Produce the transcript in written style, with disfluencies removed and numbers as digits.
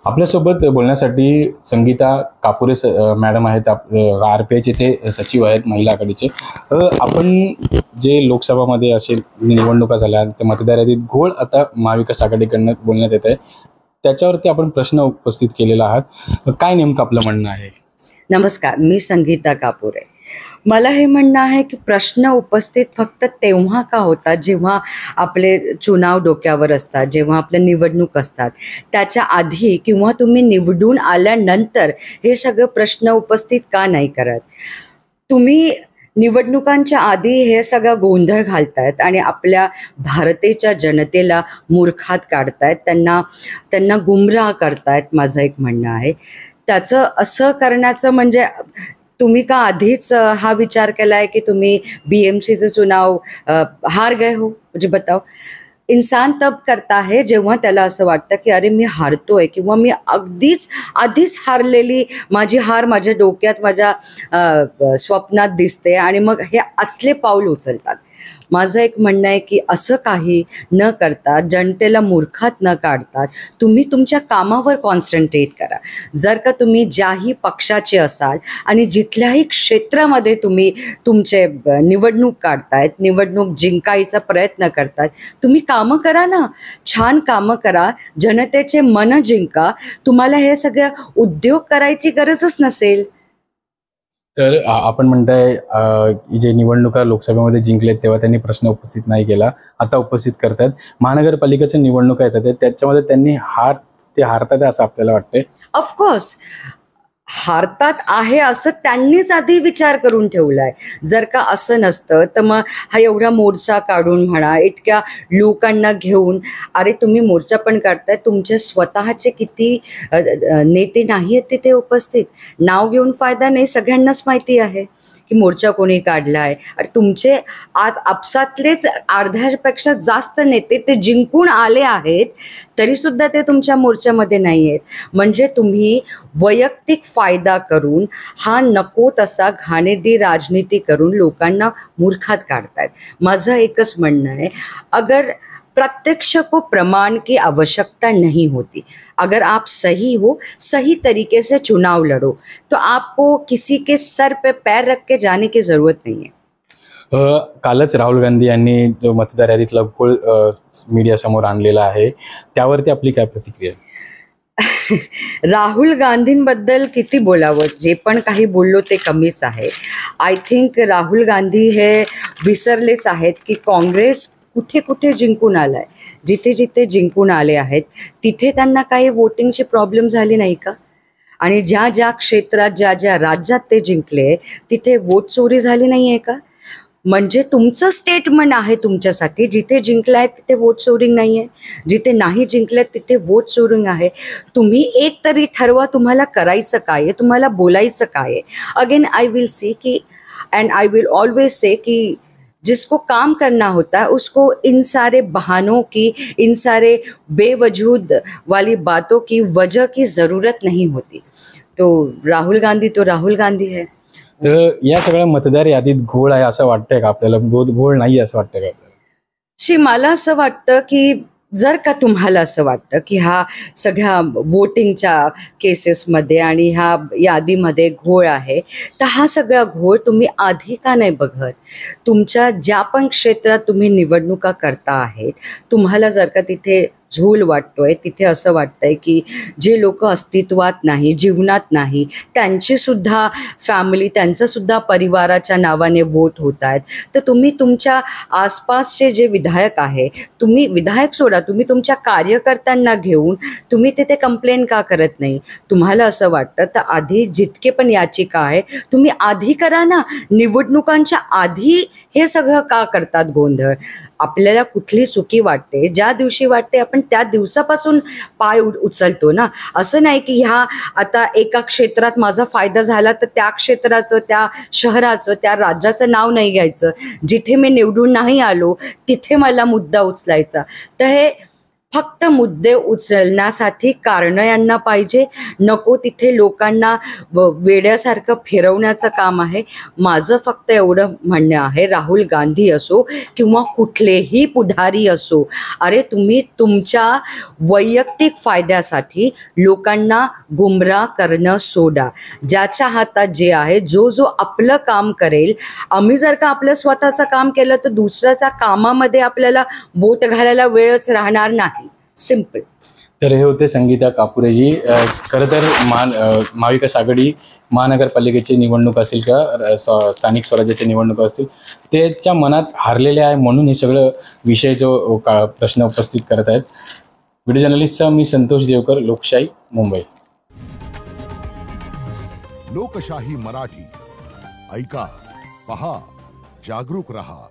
आपल्यासोबत बोलण्यासाठी संगीता कापुरे मॅडम आहेत. RPIचे ते सचिव आहेत महिला आघाडीचे. आपण जे लोकसभामध्ये असे निवडणुका झाल्या त्या मतदार यादीत घोळ आता महाविकास आघाडीकडनं बोलण्यात येत आहे, त्याच्यावरती आपण प्रश्न उपस्थित केलेला आहात. काय नेमकं आपलं म्हणणं आहे? नमस्कार, मी संगीता कापुरे. मला हे म्हणणं आहे की प्रश्न उपस्थित फक्त तेव्हा का होतात जेव्हा आपले चुनाव डोक्यावर असतात, जेव्हा आपल्या निवडणूक असतात. त्याच्या आधी किंवा तुम्ही निवडून आल्यानंतर हे सगळे प्रश्न उपस्थित का नाही करत? तुम्ही निवडणुकांच्या आधी हे सगळं गोंधळ घालतायत आणि आपल्या भारताच्या जनतेला मूर्खात काढतायत, त्यांना गुमराह करतायत. माझं एक म्हणणं आहे त्याचं असं करण्याचं म्हणजे तुम्ही का आधीच हा विचार केला आहे की तुम्ही BMCचं चुनाव हार गए हो? मुझे बताओ. इंसान तब करता है जेव्हा त्याला असं वाटतं की अरे मी हारतोय किंवा मी आधीच हारलेली माझी हार माझ्या डोक्यात माझ्या स्वप्नात दिसते आणि मग हे असले पाऊल उचलतात. माझं एक म्हणणं आहे की असं काही न करता, जनतेला मूर्खात न काढतात, तुम्ही तुमच्या कामावर कॉन्सन्ट्रेट करा. जर का तुम्ही ज्याही पक्षाचे असाल आणि जिथल्याही क्षेत्रामध्ये तुम्ही तुमचे निवडणूक काढतायत, निवडणूक जिंकायचा प्रयत्न करतायत, तुम्ही कामं करा ना, छान कामं करा, जनतेचे मन जिंका. तुम्हाला हे सगळं उद्योग करायची गरजच नसेल. तर आपण म्हणताय जे निवडणुका लोकसभेमध्ये जिंकलेत तेव्हा त्यांनी प्रश्न उपस्थित नाही केला, आता उपस्थित करतात. महानगरपालिकेच्या निवडणुका येतात त्याच्यामध्ये त्यांनी हारतात असं आपल्याला वाटतंय? ऑफकोर्स हारतात आहे असं त्यांनीच आधी विचार करून ठेवलाय. जर का असं नसतं तर मग हा एवढा मोर्चा काढून म्हणा, इतक्या लोकांना घेऊन, अरे तुम्ही मोर्चा पण काढताय, तुमचे स्वतःचे किती नेते नाही आहेत तिथे उपस्थित. नाव घेऊन फायदा नाही, सगळ्यांनाच माहिती आहे की मोर्चा कोणी काढला आहे. आणि तुमचे आज आपसातलेच अर्ध्यापेक्षा जास्त नेते ते जिंकून आले आहेत तरीसुद्धा ते तुमच्या मोर्चामध्ये नाही आहेत. म्हणजे तुम्ही वैयक्तिक फायदा करून हा नको तसा घाणेरडी राजनीती करून लोकांना मूर्खात काढतायत. माझं एकच म्हणणं आहे, अगर प्रत्यक्ष को प्रमाण की आवश्यकता नहीं होती, अगर आप सही तरीके से चुनाव लड़ो तो आपको किसी के सर पे पैर रख के जाने की जरूरत नहीं है. कालच राहुल गांधी यांनी जो मतदार यादीतला घोळ मीडिया समोर आणलेला आहे, त्यावरती आपली काय प्रतिक्रिया? राहुल गांधींबद्दल किती बोलावं, जे पण काही बोललो ते कमीच आहे. आय थिंक राहुल गांधी हे विसरलेच आहेत की काँग्रेस कुठे कुठे जिंकून आलाय. जिथे जिथे जिंकून आले आहेत तिथे त्यांना काही वोटिंगची प्रॉब्लेम झाली नाही का? आणि ज्या ज्या क्षेत्रात ज्या ज्या राज्यात ते जिंकले तिथे वोट चोरी झाली नाही आहे का? म्हणजे तुमचं स्टेटमेंट आहे तुमच्यासाठी, जिथे जिंकलाय तिथे वोट चोरिंग नाही आहे, जिथे नाही जिंकलाय तिथे वोट चोरिंग आहे. तुम्ही एक तरी ठरवा तुम्हाला करायचं काय आहे, तुम्हाला बोलायचं काय आहे. अगेन आई विल सी की and I will always say कि जिसको काम करना होता है उसको इन सारे बहानों की, इन सारे बेवजूद वाली बातों की वजह की ज़रूरत नहीं होती. तो राहुल गांधी है. तर या सगळ्या मतदार यादीत घोळ आहे असं वाटतंय का आपल्याला? घोळ नाही असं वाटतंय का आपल्याला? मला असं वाटतं की जर का तुम्हाला असं वाटतं की हा सगळ्या वोटिंगच्या केसेसमध्ये आणि ह्या यादीमध्ये घोळ आहे, तर हा सगळा घोळ तुम्ही आधी का नाही बघत? तुमच्या ज्या पण क्षेत्रात तुम्ही निवडणुका करता आहेत, तुम्हाला जर का तिथे झोल वाटतोय, तिथे असं वाटतंय की जे लोक अस्तित्वात नाही, जीवनात नाही, त्यांची सुद्धा फॅमिली, त्यांचं सुद्धा परिवाराच्या नावाने वोट होत आहेत, तर तुम्ही तुमच्या आसपासचे जे विधायक आहे, तुम्ही विधायक सोडा, तुम्ही तुमच्या कार्यकर्त्यांना घेऊन तुम्ही तिथे कंप्लेन का करत नाही? तुम्हाला असं वाटतं तर आधी जितके पण याचिका आहे तुम्ही आधी करा ना. निवडणुकांच्या आधी हे सगळं का करतात गोंधळ? आपल्याला कुठली चुकी वाटते, ज्या दिवशी वाटते आपण त्या दिवसापासून पाय उचलतो ना. असं नाही की ह्या आता एका क्षेत्रात माझा फायदा झाला तर त्या क्षेत्राचं, त्या शहराचं, त्या राज्याचं नाव नाही घ्यायचं. जिथे मी निवडून नाही आलो तिथे मला मुद्दा उचलायचा. तर हे फक्त मुद्दे उचलण्यासाठी कारणं यांना पाहिजे, नको तिथे लोकांना वेड्यासारखं फिरवण्याचं काम आहे. माझं फक्त एवढं म्हणणं आहे, राहुल गांधी असो किंवा कुठलेही पुढारी असो, अरे तुम्ही तुमच्या वैयक्तिक फायद्यासाठी लोकांना गुमराह करणं सोडा. ज्याच्या हातात जे आहे, जो आपलं काम करेल, आम्ही जर का आपलं स्वतःचं काम केलं तर दुसऱ्याच्या कामामध्ये आपल्याला बोट घालायला वेळच राहणार नाही. सिंपल. तर हे होते संगीता कापुरेजी. खरं तर महाविकास आघाडी महानगरपालिकेची निवडणूक असेल का स्थानिक स्वराज्याच्या निवडणुका असतील, त्याच्या मनात हारलेले आहे म्हणून हे सगळं विषय जो प्रश्न उपस्थित करत आहेत. व्हिडिओ जर्नलिस्टचा मी संतोष देवकर, लोकशाही, मुंबई. लोकशाही मराठी ऐका, पहा, जागरूक रहा.